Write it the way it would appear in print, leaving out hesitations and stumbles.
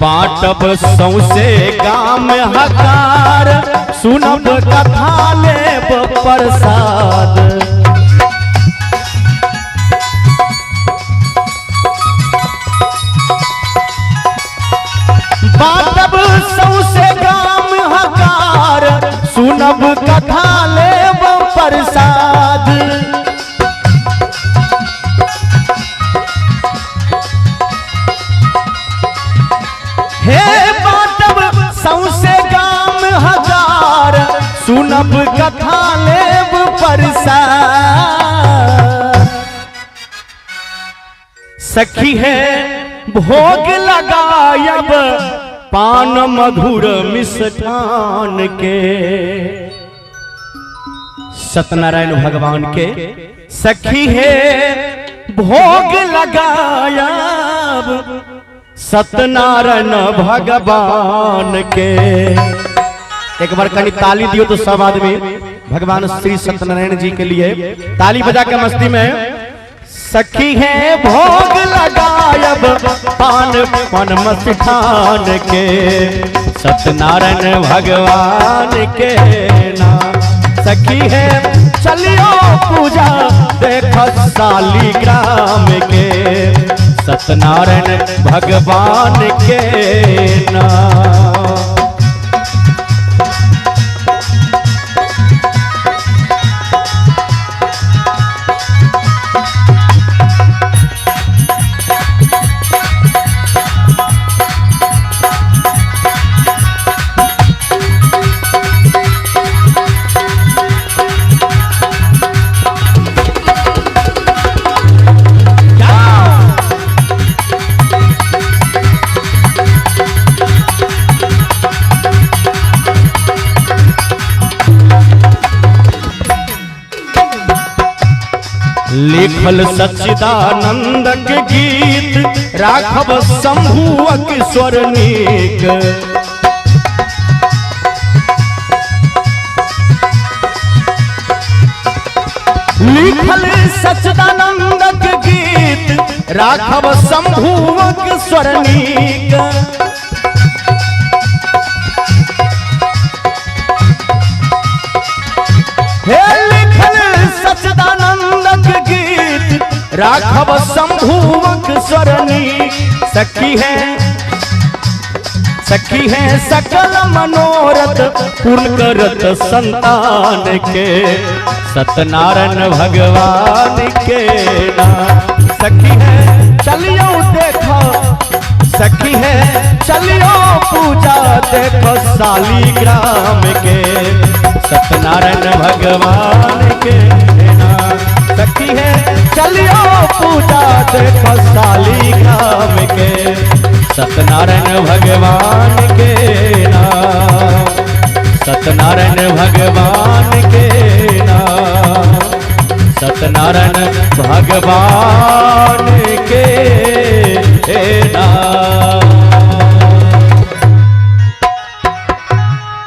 बाटब सौसे गाम हकार, सुनब कथा लेब प्रसाद। बाटब सौसे गाम हकार, सुनब कथा लेब प्रसाद। हे बाटब सौसे गाम हजार, सुनब कथा लेब प्रसाद। सखी है भोग लगायब पान मधुर मिष्ठान के, सत्यनारायण भगवान के। सखी है भोग लगायब सत्यनारायण भगवान के। एक बार कहीं ताली दियो तो सब आदमी भगवान श्री सत्यनारायण जी के लिए ताली बजा के मस्ती में। सखी है भोग लगायब पान पन मस्तान के, सत्यनारायण भगवान के नाम। सखी है चलियो पूजा देख शालीग्राम के, सत्यनारायण भगवान के नाम। लिखल सच्चिदानंद के गीत, राघव शंभुअक स्वर नीक। लिखल सच्चिदानंद के गीत, राघव शंभुअक स्वर नीक। हे लिखल सच्चिदानंद के गीत, राघव शंभुअक स्वर नीक। सखी है सकल मनोरथ पूर्ण करत संतान के, सत्यनारायण भगवान के नाम। सखी है चलियो देखो, सखी है चलियो पूजा देखो शालीग्राम के, सत्यनारायण भगवान के नाम। सखी है चलियो पूजा देखो शालीग्राम के, सत्यनारायण भगवान के नाम। सत्यनारायण भगवान के नाम, सत्यनारायण भगवान